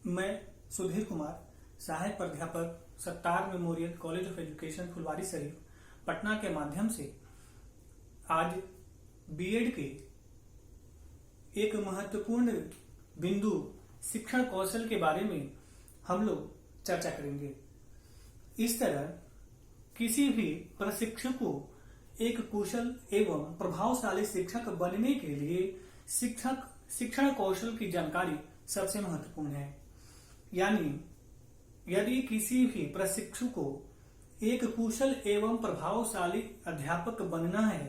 मैं सुधीर कुमार, सहायक प्राध्यापक Sattar memorial college of education Phulwari Sharif Patna के माध्यम से आज बीएड के एक महत्वपूर्ण बिंदु शिक्षण कौशल के बारे में हम लोग चर्चा करेंगे। इस तरह किसी भी प्रशिक्षक को एक कुशल एवं प्रभावशाली शिक्षक बनने के लिए शिक्षण कौशल की जानकारी सबसे महत्वपूर्ण है। यानी यदि किसी भी प्रशिक्षु को एक कुशल एवं प्रभावशाली अध्यापक बनना है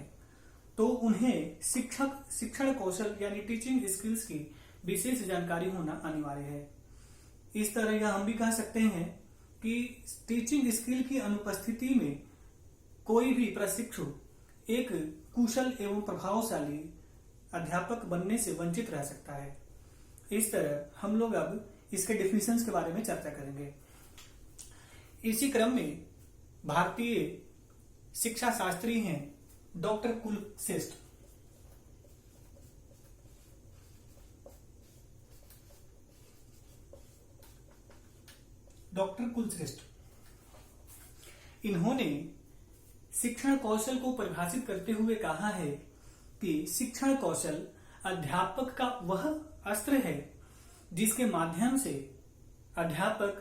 तो उन्हें शिक्षण कौशल यानी टीचिंग स्किल्स की विशेष जानकारी होना अनिवार्य है। इस तरह यह हम भी कह सकते हैं कि टीचिंग स्किल की अनुपस्थिति में कोई भी प्रशिक्षु एक कुशल एवं प्रभावशाली अध्यापक बनने से वंचित रह सकता है। इस तरह हम लोग अब इसके डेफिनेशंस के बारे में चर्चा करेंगे। इसी क्रम में भारतीय शिक्षा शास्त्री हैं डॉक्टर कुलश्रेष्ठ। डॉक्टर कुलश्रेष्ठ इन्होंने शिक्षण कौशल को परिभाषित करते हुए कहा है कि शिक्षण कौशल अध्यापक का वह अस्त्र है जिसके माध्यम से अध्यापक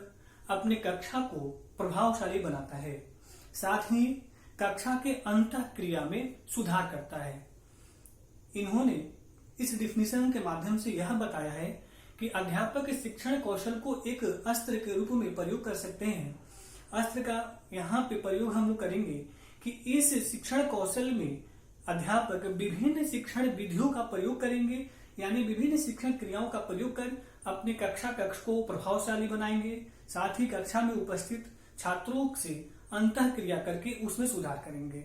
अपने कक्षा को प्रभावशाली बनाता है, साथ ही कक्षा के अंतःक्रिया में सुधार करता है। इन्होंने इस डिफिनेशन के माध्यम से यह बताया है कि अध्यापक शिक्षण कौशल को एक अस्त्र के रूप में प्रयोग कर सकते हैं। अस्त्र का यहाँ पे प्रयोग हम लोग करेंगे कि इस शिक्षण कौशल में अध्यापक विभिन्न शिक्षण विधियों का प्रयोग करेंगे, यानी विभिन्न शिक्षण क्रियाओं का प्रयोग कर अपने कक्ष को प्रभावशाली बनाएंगे, साथ ही कक्षा में उपस्थित छात्रों से अंतःक्रिया करके उसमें सुधार करेंगे।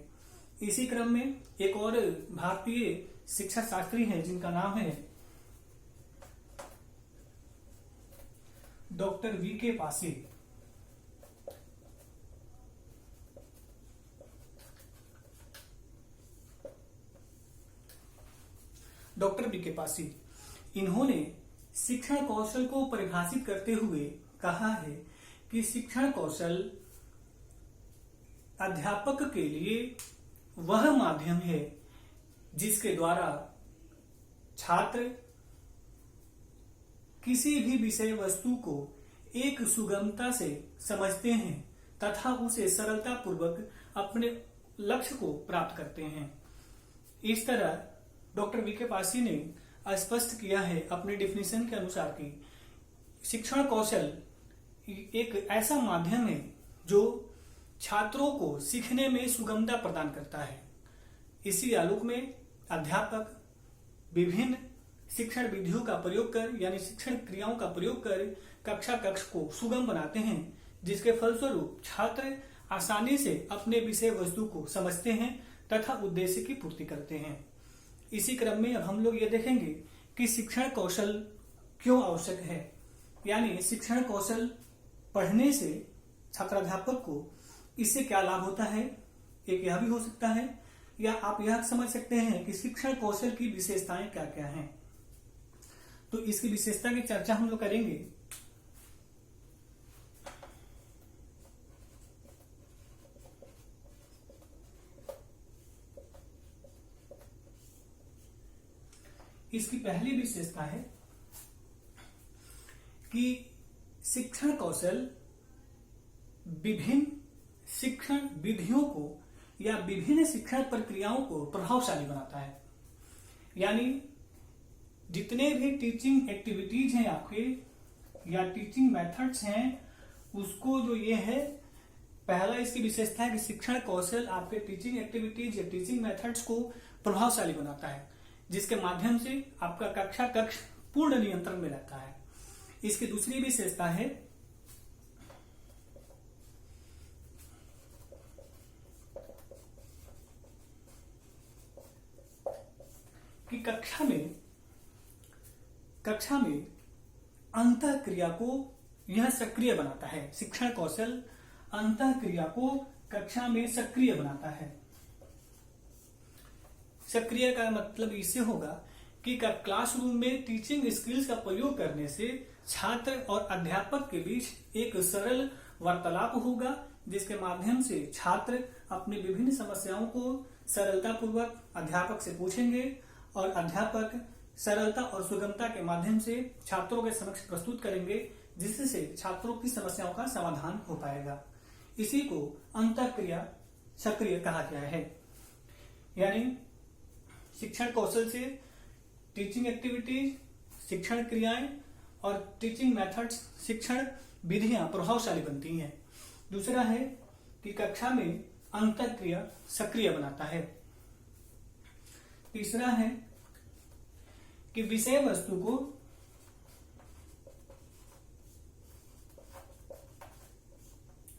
इसी क्रम में एक और भारतीय शिक्षा शास्त्री हैं जिनका नाम है doctor VK Pasi. Doctor VK Pasi इन्होंने शिक्षण कौशल को परिभाषित करते हुए कहा है कि शिक्षण कौशल अध्यापक के लिए वह माध्यम है जिसके द्वारा छात्र किसी भी विषय वस्तु को एक सुगमता से समझते हैं तथा उसे सरलता पूर्वक अपने लक्ष्य को प्राप्त करते हैं। इस तरह डॉक्टर वीके पासी ने स्पष्ट किया है अपने डेफिनेशन के अनुसार कि शिक्षण कौशल एक ऐसा माध्यम है जो छात्रों को सीखने में सुगमता प्रदान करता है। इसी आलोक में अध्यापक विभिन्न शिक्षण विधियों का प्रयोग कर यानी शिक्षण क्रियाओं का प्रयोग कर कक्ष को सुगम बनाते हैं, जिसके फलस्वरूप छात्र आसानी से अपने विषय वस्तु को समझते हैं तथा उद्देश्य की पूर्ति करते हैं। इसी क्रम में अब हम लोग ये देखेंगे कि शिक्षण कौशल क्यों आवश्यक है, यानी शिक्षण कौशल पढ़ने से छात्राध्यापक को इससे क्या लाभ होता है। एक यह भी हो सकता है या आप यह समझ सकते हैं कि शिक्षण कौशल की विशेषताएं क्या क्या हैं। तो इसकी विशेषता की चर्चा हम लोग करेंगे। इसकी पहली विशेषता है कि शिक्षण कौशल विभिन्न शिक्षण विधियों को या विभिन्न शिक्षण प्रक्रियाओं को प्रभावशाली बनाता है। यानी जितने भी टीचिंग एक्टिविटीज हैं आपके या टीचिंग मेथड्स हैं, उसको जो ये है, पहला इसकी विशेषता है कि शिक्षण कौशल आपके टीचिंग एक्टिविटीज या टीचिंग मेथड्स को प्रभावशाली बनाता है, जिसके माध्यम से आपका कक्ष पूर्ण नियंत्रण में रहता है। इसकी दूसरी विशेषता है कि कक्षा में अंतःक्रिया को यह सक्रिय बनाता है। शिक्षण कौशल अंतःक्रिया को कक्षा में सक्रिय बनाता है। सक्रिय का मतलब इससे होगा कि क्लासरूम में टीचिंग स्किल्स का प्रयोग करने से छात्र और अध्यापक के बीच एक सरल वार्तालाप होगा, जिसके माध्यम से छात्र अपनी विभिन्न समस्याओं को सरलतापूर्वक अध्यापक से पूछेंगे और अध्यापक सरलता और सुगमता के माध्यम से छात्रों के समक्ष प्रस्तुत करेंगे, जिससे छात्रों की समस्याओं का समाधान हो पाएगा। इसी को अंतःक्रिया सक्रिय कहा गया है। यानी शिक्षण कौशल से टीचिंग एक्टिविटीज, शिक्षण क्रियाएं और टीचिंग मेथड्स, शिक्षण विधियां प्रभावशाली बनती हैं। दूसरा है कि कक्षा में अंतःक्रिया सक्रिय बनाता है। तीसरा है कि विषय वस्तु को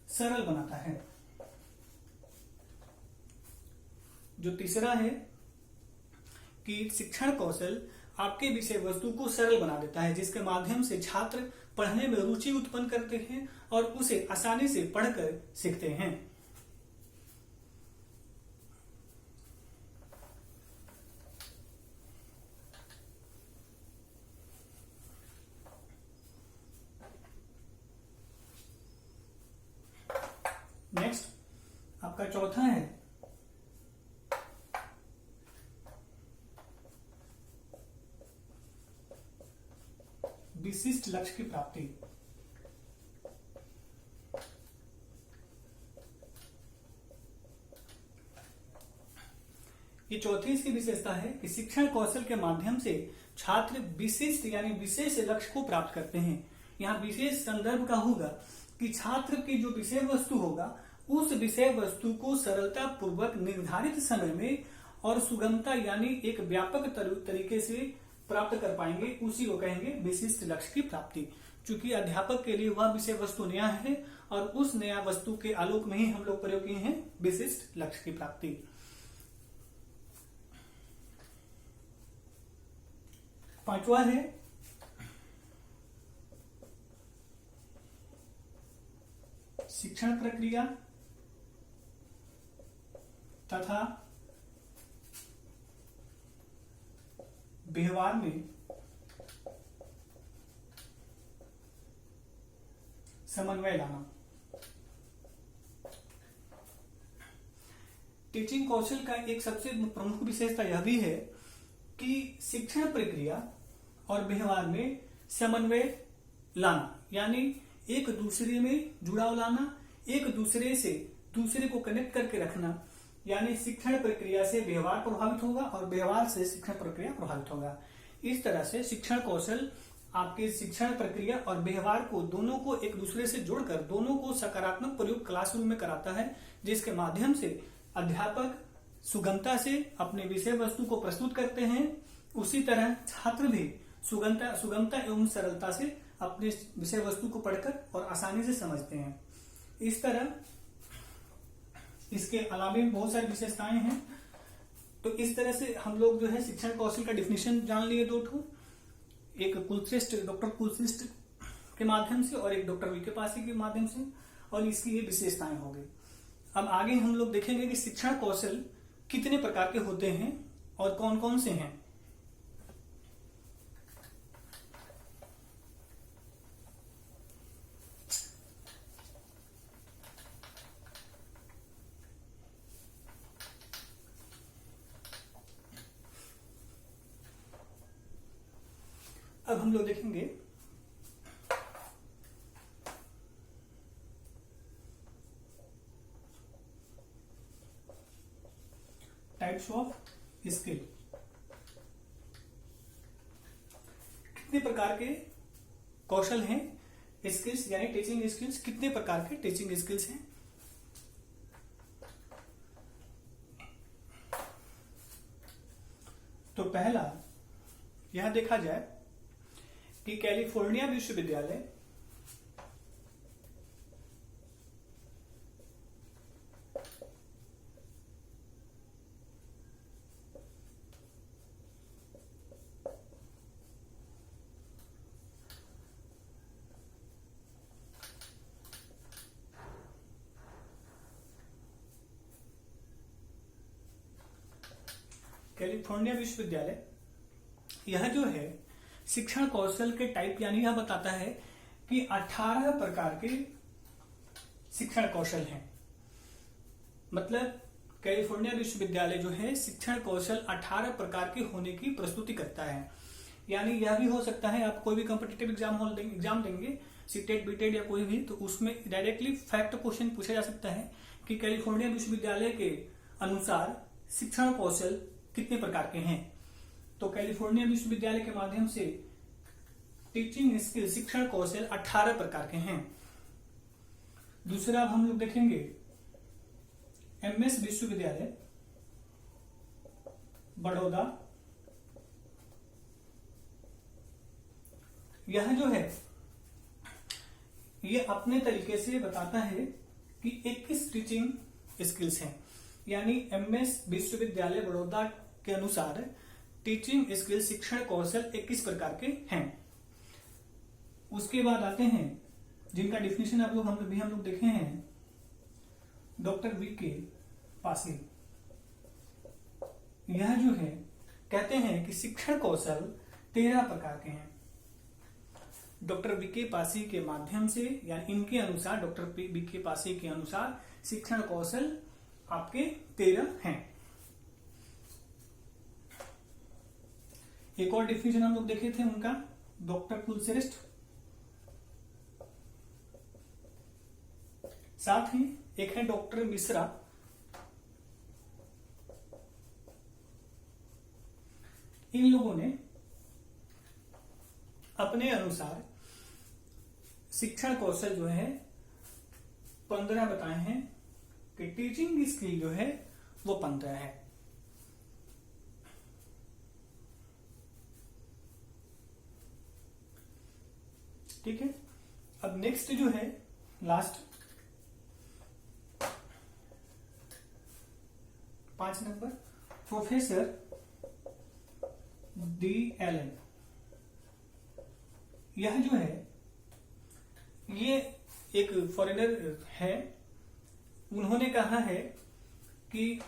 सरल बनाता है। जो तीसरा है कि शिक्षण कौशल आपके विषय वस्तु को सरल बना देता है, जिसके माध्यम से छात्र पढ़ने में रुचि उत्पन्न करते हैं और उसे आसानी से पढ़कर सीखते हैं। नेक्स्ट आपका चौथा है विशिष्ट लक्ष्य की प्राप्ति। ये चौथी इसकी विशेषता है कि शिक्षण कौशल के माध्यम से छात्र विशिष्ट यानी विशेष लक्ष्य को प्राप्त करते हैं। यहाँ विशेष संदर्भ का होगा कि छात्र की जो विषय वस्तु होगा उस विषय वस्तु को सरलता पूर्वक निर्धारित समय में और सुगमता यानी एक व्यापक तरीके से प्राप्त कर पाएंगे, उसी को कहेंगे विशिष्ट लक्ष्य की प्राप्ति। चूंकि अध्यापक के लिए वह विषय वस्तु नया है और उस नया वस्तु के आलोक में ही हम लोग प्रयोग किए हैं विशिष्ट लक्ष्य की प्राप्ति। पांचवा है शिक्षण प्रक्रिया तथा व्यवहार में समन्वय लाना। टीचिंग कौशल का एक सबसे प्रमुख विशेषता यह भी है कि शिक्षण प्रक्रिया और व्यवहार में समन्वय लाना, यानी एक दूसरे में जुड़ाव लाना, एक दूसरे से दूसरे को कनेक्ट करके रखना। यानी शिक्षण प्रक्रिया से व्यवहार प्रभावित होगा और व्यवहार से शिक्षण प्रक्रिया प्रभावित होगा। इस तरह से शिक्षण कौशल आपके शिक्षण प्रक्रिया और व्यवहार को दोनों को एक दूसरे से जोड़कर दोनों को सकारात्मक प्रयोग क्लासरूम में कराता है, जिसके माध्यम से अध्यापक सुगमता से अपने विषय वस्तु को प्रस्तुत करते हैं। उसी तरह छात्र भी सुगमता एवं सरलता से अपने विषय वस्तु को पढ़कर और आसानी से समझते हैं। इस तरह इसके अलावा बहुत सारी विशेषताएं हैं। तो इस तरह से हम लोग जो है शिक्षण कौशल का डिफिनेशन जान लिए दो ठो, एक डॉक्टर कुलश्रेष्ठ के माध्यम से और एक डॉक्टर वीके पासी के माध्यम से, और इसकी ये विशेषताएं हो गई। अब आगे हम लोग देखेंगे कि शिक्षण कौशल कितने प्रकार के होते हैं और कौन कौन से हैं। अब हम लोग देखेंगे टाइप्स ऑफ स्किल। कितने प्रकार के कौशल हैं, स्किल्स यानी टीचिंग स्किल्स, कितने प्रकार के टीचिंग स्किल्स हैं। तो पहला यह देखा जाए कि कैलिफोर्निया विश्वविद्यालय यह जो है शिक्षण कौशल के टाइप, यानी यह बताता है कि 18 प्रकार के शिक्षण कौशल हैं। मतलब कैलिफोर्निया विश्वविद्यालय जो है शिक्षण कौशल 18 प्रकार के होने की प्रस्तुति करता है। यानी यह भी हो सकता है आप कोई भी कॉम्पिटिटिव एग्जाम देंगे, सीटेट बीटेट या कोई भी, तो उसमें डायरेक्टली फैक्ट क्वेश्चन पूछा जा सकता है कि कैलिफोर्निया विश्वविद्यालय के अनुसार शिक्षण कौशल कितने प्रकार के हैं। तो कैलिफोर्निया विश्वविद्यालय के माध्यम से टीचिंग स्किल शिक्षण कौशल 18 प्रकार के हैं। दूसरा अब हम लोग देखेंगे एमएस विश्वविद्यालय बड़ौदा। यह जो है ये अपने तरीके से बताता है कि 21 टीचिंग स्किल्स हैं। यानी एमएस विश्वविद्यालय बड़ौदा के अनुसार टीचिंग स्किल शिक्षण कौशल 21 प्रकार के हैं। उसके बाद आते हैं जिनका डिफिनेशन हम लोग देखे हैं, डॉक्टर वीके पासी। यह जो है कहते हैं कि शिक्षण कौशल 13 प्रकार के हैं। डॉक्टर वीके पासी के माध्यम से या इनके अनुसार, डॉक्टर वीके पासी के अनुसार शिक्षण कौशल आपके 13 हैं। एक और डिफिनेशन हम लोग देखे थे उनका, डॉक्टर कुलश्रेष्ठ। साथ ही एक है डॉक्टर मिश्रा। इन लोगों ने अपने अनुसार शिक्षण कौशल जो है 15 बताए हैं कि टीचिंग स्किल जो है वो 15 है। ठीक है। अब नेक्स्ट जो है last 5 number, professor D Allen. यह जो है ये एक फॉरेनर है। उन्होंने कहा है कि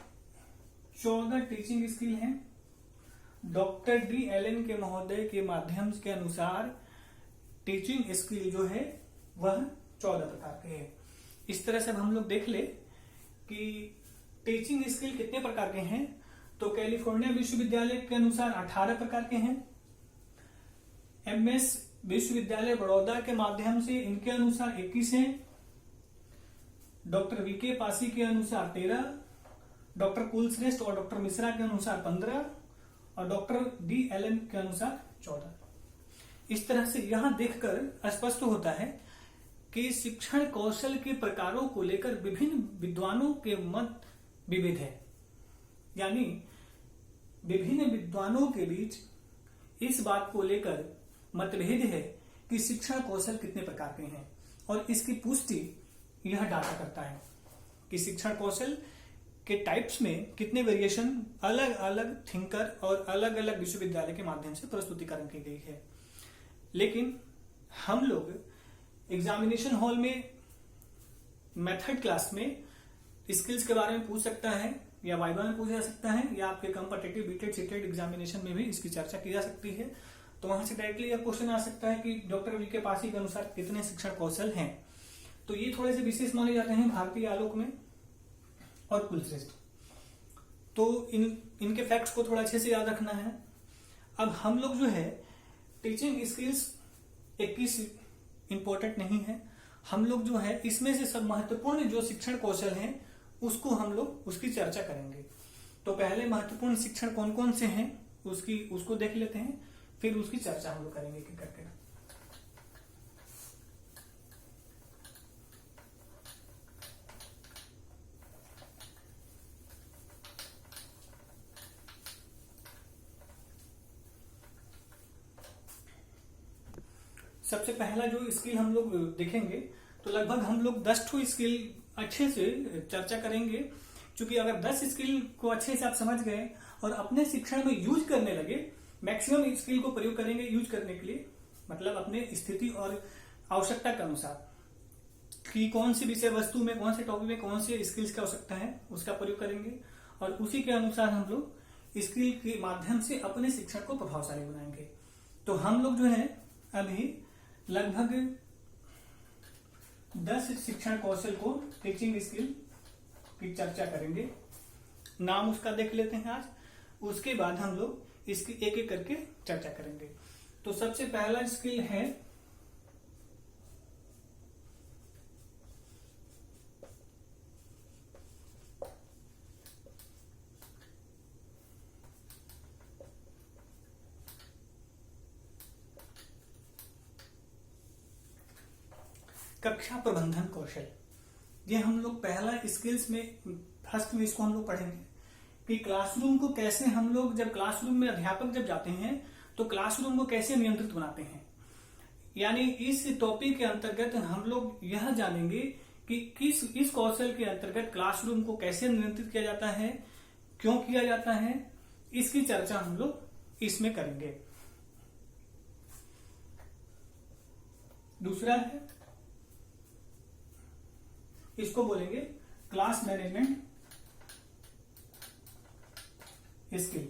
14 टीचिंग स्किल हैं। डॉक्टर डी एलन के महोदय के माध्यम के अनुसार टीचिंग स्किल जो है वह 14 प्रकार के हैं। इस तरह से हम लोग देख ले कि टीचिंग स्किल कितने प्रकार के हैं। तो कैलिफोर्निया विश्वविद्यालय के अनुसार 18 प्रकार के हैं। एमएस विश्वविद्यालय बड़ौदा के माध्यम से इनके अनुसार 21 हैं। डॉक्टर वीके पासी के अनुसार 13, डॉक्टर कुलश्रेष्ठ और डॉक्टर मिश्रा के अनुसार 15 और डॉक्टर डी एलन के अनुसार 14। इस तरह से यहां देखकर स्पष्ट होता है कि शिक्षण कौशल के प्रकारों को लेकर विभिन्न विद्वानों के मत विविध है। यानी विभिन्न विद्वानों के बीच इस बात को लेकर मतभेद है कि शिक्षण कौशल कितने प्रकार के हैं, और इसकी पुष्टि यह डाटा करता है कि शिक्षण कौशल के टाइप्स में कितने वेरिएशन अलग अलग थिंकर और अलग अलग विश्वविद्यालय के माध्यम से प्रस्तुतिकरण की गई है। लेकिन हम लोग एग्जामिनेशन हॉल में मेथड क्लास में स्किल्स के बारे में पूछ सकता है, या वाइवा में पूछा जा सकता है, या आपके कॉम्पिटिटिव बीटेड सीटेड एग्जामिनेशन में भी इसकी चर्चा की जा सकती है। तो वहां से डायरेक्टली यह क्वेश्चन आ सकता है कि डॉक्टर वीके पासी के अनुसार कितने शिक्षण कौशल हैं। तो ये थोड़े से विशेष माने जाते हैं भारतीय आलोक में और कुलश्रेष्ठ। तो इनके फैक्ट्स को थोड़ा अच्छे से याद रखना है। अब हम लोग जो है टीचिंग स्किल्स 21 इंपॉर्टेंट नहीं है। हम लोग जो है इसमें से सब महत्वपूर्ण जो शिक्षण कौशल हैं उसको हम लोग उसकी चर्चा करेंगे। तो पहले महत्वपूर्ण शिक्षण कौन कौन से हैं उसको देख लेते हैं, फिर उसकी चर्चा हम लोग करेंगे कि करके। सबसे पहला जो स्किल हम लोग देखेंगे तो लगभग हम लोग 10 स्किल अच्छे से चर्चा करेंगे। क्योंकि अगर 10 स्किल को अच्छे से आप समझ गए और अपने शिक्षण में यूज करने लगे, मैक्सिमम स्किल को प्रयोग करेंगे यूज करने के लिए, मतलब अपने स्थिति और आवश्यकता के अनुसार कि कौन सी विषय वस्तु में, कौन से टॉपिक में कौन से स्किल्स की आवश्यकता है उसका प्रयोग करेंगे, और उसी के अनुसार हम लोग स्किल के माध्यम से अपने शिक्षण को प्रभावशाली बनाएंगे। तो हम लोग जो है अभी लगभग 10 शिक्षण कौशल को, टीचिंग स्किल की चर्चा करेंगे। नाम उसका देख लेते हैं आज, उसके बाद हम लोग इसकी एक एक करके चर्चा करेंगे। तो सबसे पहला स्किल है कक्षा प्रबंधन कौशल। ये हम लोग पहला स्किल्स में फर्स्ट में इसको हम लोग पढ़ेंगे कि क्लासरूम को कैसे हम लोग, जब क्लासरूम में अध्यापक जब जाते हैं तो क्लासरूम को कैसे नियंत्रित बनाते हैं। यानी इस टॉपिक के अंतर्गत हम लोग यह जानेंगे कि इस कौशल के अंतर्गत क्लासरूम को कैसे नियंत्रित किया जाता है, क्यों किया जाता है, इसकी चर्चा हम लोग इसमें करेंगे। दूसरा है, इसको बोलेंगे क्लास मैनेजमेंट स्किल।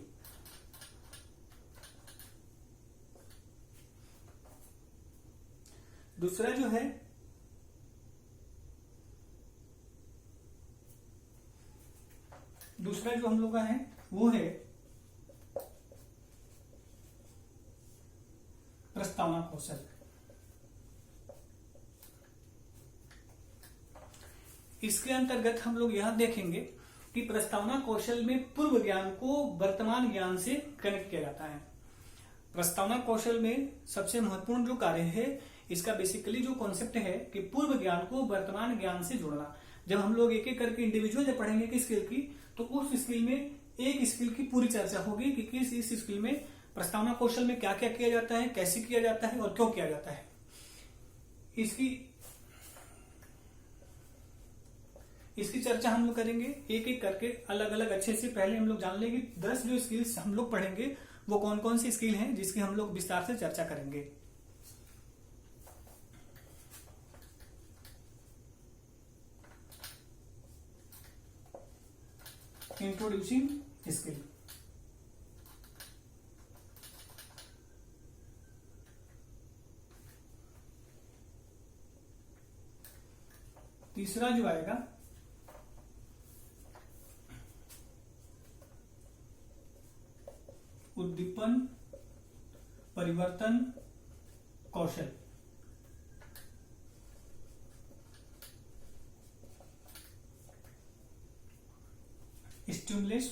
दूसरा जो है दूसरा जो हम लोग का है वो है प्रस्तावना कौशल। इसके अंतर्गत हम लोग यह देखेंगे कि प्रस्तावना कौशल में पूर्व ज्ञान को वर्तमान ज्ञान से कनेक्ट किया जाता है। प्रस्तावना कौशल में सबसे महत्वपूर्ण जो कार्य है, इसका बेसिकली जो कॉन्सेप्ट है कि पूर्व ज्ञान को वर्तमान ज्ञान से जोड़ना। जब हम लोग एक एक करके इंडिविजुअल जब पढ़ेंगे कि स्किल की, तो उस स्किल में एक स्किल की पूरी चर्चा होगी कि किस इस स्किल में प्रस्तावना कौशल में क्या क्या किया जाता है, कैसे किया जाता है और क्यों किया जाता है। इसकी चर्चा हम लोग करेंगे एक एक करके अलग अलग अच्छे से। पहले हम लोग जान लेंगे 10 जो स्किल्स हम लोग पढ़ेंगे वो कौन कौन सी स्किल हैं, जिसकी हम लोग विस्तार से चर्चा करेंगे। Introducing skill. तीसरा जो आएगा उद्दीपन परिवर्तन कौशल। Stimulus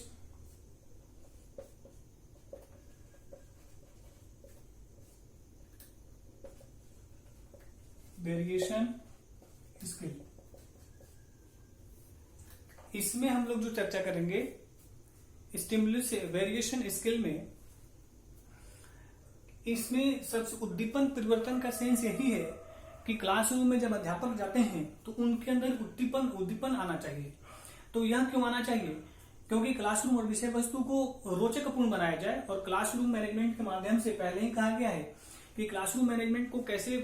variation skill. इसमें हम लोग जो चर्चा करेंगे स्टिमुलस वेरिएशन स्किल में, इसमें सबसे उद्दीपन परिवर्तन का सेंस यही है कि क्लासरूम में जब अध्यापक जाते हैं तो उनके अंदर उद्दीपन आना चाहिए। तो यह क्यों आना चाहिए? क्योंकि क्लासरूम और विषय वस्तु को रोचकपूर्ण बनाया जाए। और क्लासरूम मैनेजमेंट के माध्यम से पहले ही कहा गया है कि क्लासरूम मैनेजमेंट को कैसे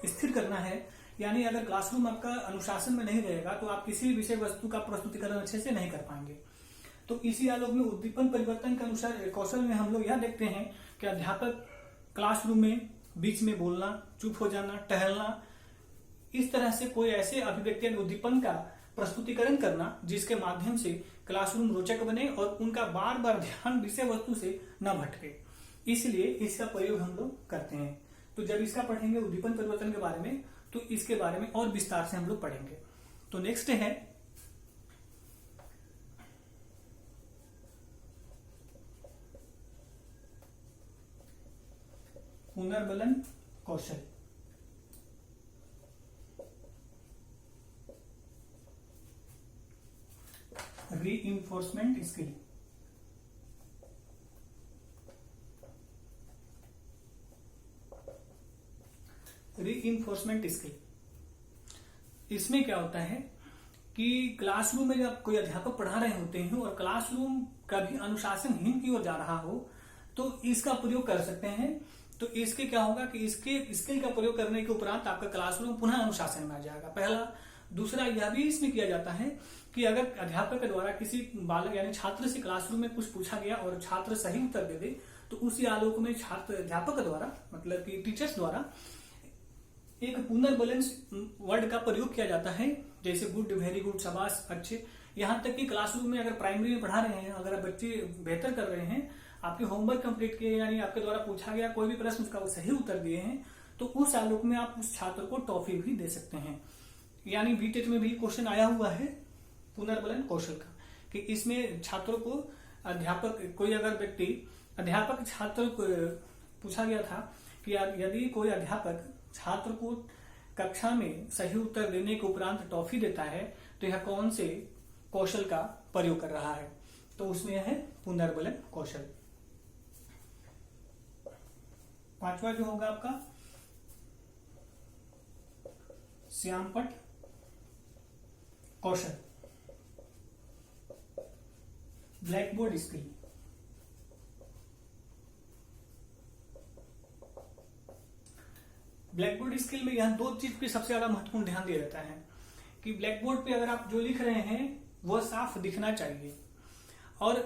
स्थिर करना है। यानी अगर क्लासरूम आपका अनुशासन में नहीं रहेगा तो आप किसी भी विषय वस्तु का प्रस्तुतिकरण अच्छे से नहीं कर पाएंगे। तो इसी आलोक में उद्दीपन परिवर्तन के अनुसार कौशल में हम लोग यह देखते हैं कि अध्यापक क्लासरूम में बीच में बोलना, चुप हो जाना, टहलना, इस तरह से कोई ऐसे अभिव्यक्ति उद्दीपन का प्रस्तुतिकरण करना जिसके माध्यम से क्लासरूम रोचक बने और उनका बार बार ध्यान विषय वस्तु से न भटके। इसलिए इसका प्रयोग हम लोग करते हैं। तो जब इसका पढ़ेंगे उद्दीपन परिवर्तन के बारे में, तो इसके बारे में और विस्तार से हम लोग पढ़ेंगे। तो नेक्स्ट है पुनर्बलन कौशल। Reinforcement skill. रीइंफोर्समेंट स्किल, इसमें क्या होता है कि क्लासरूम में जब कोई अध्यापक पढ़ा रहे होते हैं और क्लासरूम कभी अनुशासनहीन की ओर जा रहा हो तो इसका प्रयोग कर सकते हैं। तो इसके क्या होगा कि इसके स्किल का प्रयोग करने के उपरांत आपका क्लासरूम पुनः अनुशासन में आ जाएगा। पहला। दूसरा यह भी इसमें किया जाता है कि अगर अध्यापक के द्वारा किसी बालक यानी छात्र से क्लासरूम में कुछ पूछा गया और छात्र सही उत्तर दे दे तो उसी आलोक में छात्र अध्यापक द्वारा मतलब कि टीचर्स द्वारा एक पुनर्बलन वर्ड का प्रयोग किया जाता है, जैसे गुड, वेरी गुड, शाबाश, अच्छे। यहाँ तक कि क्लासरूम में अगर प्राइमरी में पढ़ा रहे हैं, अगर बच्चे बेहतर कर रहे हैं, आपके होमवर्क कंप्लीट किए यानी आपके द्वारा पूछा गया कोई भी प्रश्न उसका वो सही उत्तर दिए हैं, तो उस आलोक में आप उस छात्र को टॉफी भी दे सकते हैं। यानी बीटेट में भी क्वेश्चन आया हुआ है पुनर्बलन कौशल का, कि इसमें छात्रों को अध्यापक, कोई अगर व्यक्ति अध्यापक छात्र को पूछा गया था कि यदि कोई अध्यापक छात्र को कक्षा में सही उत्तर देने के उपरांत टॉफी देता है तो यह कौन से कौशल का प्रयोग कर रहा है, तो उसमें यह है पुनर्बलन कौशल। पांचवा जो होगा आपका श्यामपट्ट कौशल, blackboard skill. Blackboard skill में यहाँ दो चीज पे सबसे ज्यादा महत्वपूर्ण ध्यान दिया जाता है कि ब्लैक बोर्ड पे अगर आप जो लिख रहे हैं वह साफ दिखना चाहिए और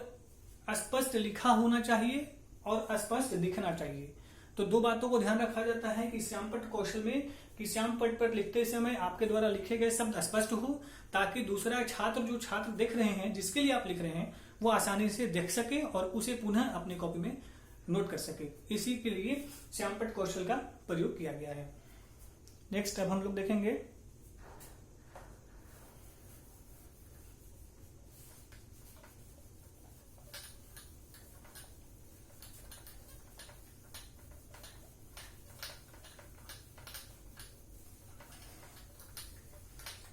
स्पष्ट लिखा होना चाहिए और स्पष्ट दिखना चाहिए। तो दो बातों को ध्यान रखा जाता है कि श्यामपट्ट कौशल में कि श्यामपट्ट पर लिखते समय आपके द्वारा लिखे गए शब्द स्पष्ट हो, ताकि दूसरा छात्र जो छात्र देख रहे हैं, जिसके लिए आप लिख रहे हैं, वो आसानी से देख सके और उसे पुनः अपनी कॉपी में नोट कर सके। इसी के लिए श्यामपट्ट कौशल का प्रयोग किया गया है। नेक्स्ट अब हम लोग देखेंगे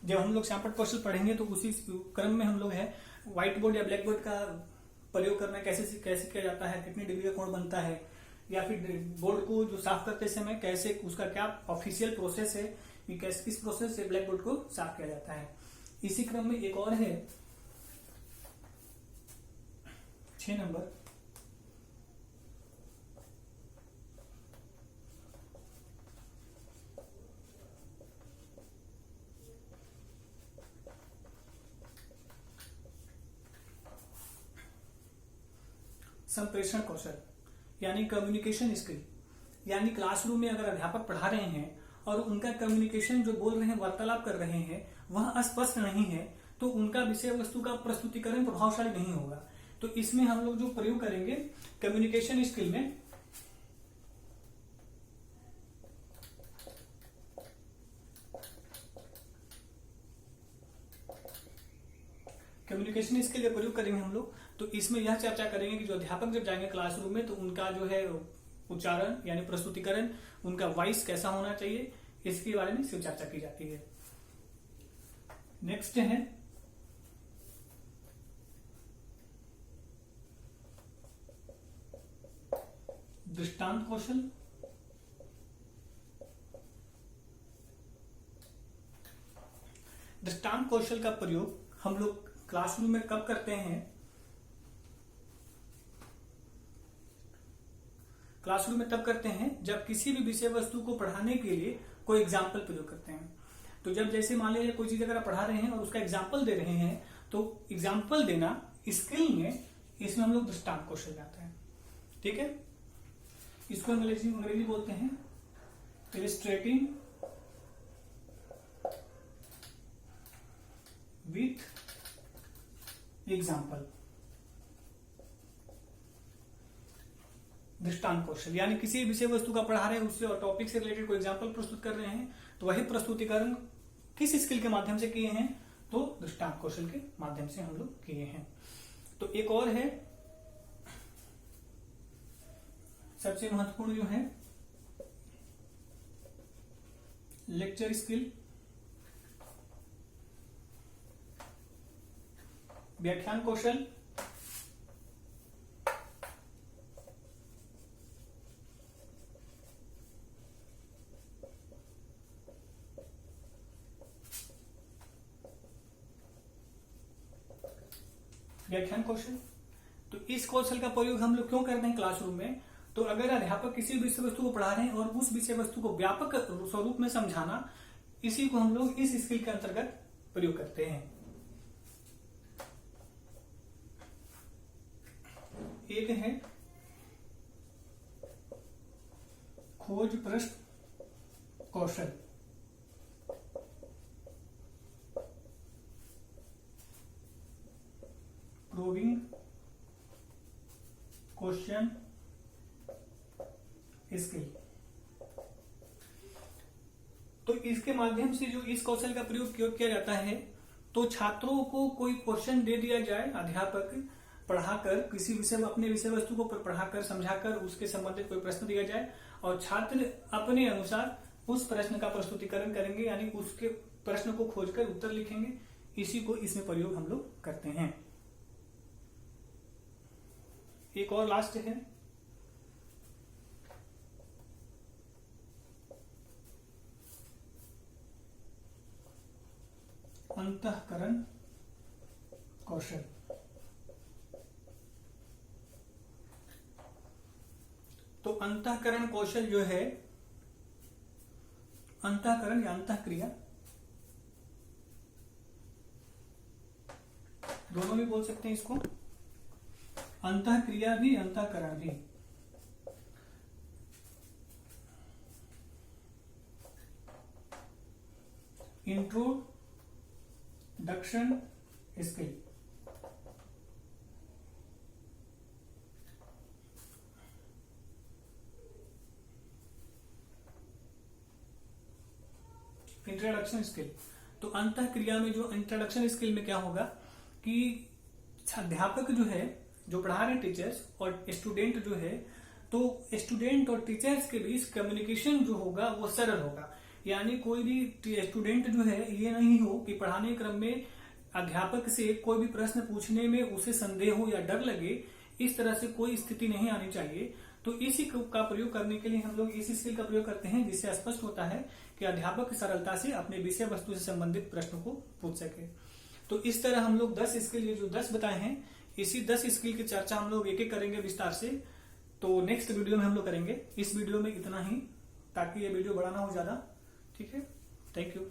जब हम लोग श्यामपट्ट कौशल पढ़ेंगे तो उसी क्रम में हम लोग है व्हाइट बोर्ड या ब्लैक बोर्ड का प्रयोग करना कैसे किया जाता है, कितनी डिग्री का कोण बनता है, या फिर बोर्ड को जो साफ करते समय कैसे उसका क्या ऑफिशियल प्रोसेस है, कि कैसे किस प्रोसेस से ब्लैक बोर्ड को साफ किया जाता है। इसी क्रम में एक और है 6 नंबर संप्रेषण कौशल यानी कम्युनिकेशन स्किल। यानी क्लासरूम में अगर अध्यापक पढ़ा रहे हैं और उनका कम्युनिकेशन जो बोल रहे हैं, वार्तालाप कर रहे हैं, वह अस्पष्ट नहीं है, तो उनका विषय वस्तु का प्रस्तुतिकरण प्रभावशाली नहीं होगा। तो इसमें हम लोग जो प्रयोग करेंगे कम्युनिकेशन स्किल में, कम्युनिकेशन स्किल का प्रयोग करेंगे हम लोग, तो इसमें यह चर्चा करेंगे कि जो अध्यापक जब जाएंगे क्लासरूम में तो उनका जो है उच्चारण यानी प्रस्तुतिकरण, उनका वॉइस कैसा होना चाहिए, इसके बारे में सिर्फ चर्चा की जाती है। नेक्स्ट है दृष्टांत कौशल। दृष्टांत कौशल का प्रयोग हम लोग क्लासरूम में कब करते हैं? क्लासरूम में तब करते हैं जब किसी भी विषय वस्तु को पढ़ाने के लिए कोई एग्जाम्पल प्रयोग करते हैं। तो जब जैसे मान लीजिए कोई चीज अगर आप पढ़ा रहे हैं और उसका एग्जाम्पल दे रहे हैं, तो एग्जाम्पल देना स्किल में, इसमें हम लोग दृष्टांत कौशल जाता है। ठीक है, इसको अंग्रेजी बोलते हैं इलिस्ट्रेटिंग विथ एग्जाम्पल। दृष्टांत कौशल यानी किसी विषय वस्तु का पढ़ा रहे हैं, उससे और टॉपिक से रिलेटेड कोई एग्जाम्पल प्रस्तुत कर रहे हैं, तो वही प्रस्तुतिकरण किस स्किल के माध्यम से किए हैं? तो दृष्टांत कौशल के माध्यम से हम लोग किए हैं। तो एक और है सबसे महत्वपूर्ण जो है लेक्चर स्किल, व्याख्यान कौशल, व्याख्यान कौशल। तो इस कौशल का प्रयोग हम लोग क्यों करते हैं क्लासरूम में? तो अगर अध्यापक किसी विषय वस्तु को पढ़ा रहे हैं और उस विषय वस्तु को व्यापक स्वरूप में समझाना, इसी को हम लोग इस स्किल के अंतर्गत प्रयोग करते हैं। एक है खोज प्रश्न कौशल। Proving question skill. तो इसके माध्यम से जो इस कौशल का प्रयोग किया जाता है, तो छात्रों को कोई क्वेश्चन दे दिया जाए, अध्यापक पढ़ाकर किसी विषय अपने विषय वस्तु को पढ़ाकर समझाकर उसके संबंधित कोई प्रश्न दिया जाए और छात्र अपने अनुसार उस प्रश्न का प्रस्तुतिकरण करेंगे, यानी उसके प्रश्न को खोजकर उत्तर लिखेंगे। इसी को इसमें प्रयोग हम लोग करते हैं। एक और लास्ट है, अंतःकरण कौशल। तो अंतःकरण कौशल जो है, अंतःकरण या अंतःक्रिया दोनों भी बोल सकते हैं इसको, अंतःक्रिया भी अंतःकरण भी। Introduction skill. Introduction skill. तो अंतःक्रिया में जो इंट्रोडक्शन स्किल में क्या होगा कि अध्यापक जो है, जो पढ़ा रहे टीचर्स और स्टूडेंट जो है, तो स्टूडेंट और टीचर्स के बीच कम्युनिकेशन जो होगा वो सरल होगा। यानी कोई भी स्टूडेंट जो है ये नहीं हो कि पढ़ाने क्रम में अध्यापक से कोई भी प्रश्न पूछने में उसे संदेह हो या डर लगे, इस तरह से कोई स्थिति नहीं आनी चाहिए। तो इसी का प्रयोग करने के लिए हम लोग इस स्किल का प्रयोग करते हैं, जिससे स्पष्ट होता है कि अध्यापक सरलता से अपने विषय वस्तु से संबंधित प्रश्न को पूछ सके। तो इस तरह हम लोग 10 स्किल, ये जो 10 बताए हैं, इसी 10 स्किल की चर्चा हम लोग एक एक करेंगे विस्तार से। तो नेक्स्ट वीडियो में हम लोग करेंगे। इस वीडियो में इतना ही, ताकि ये वीडियो बड़ा ना हो ज्यादा। ठीक है, थैंक यू।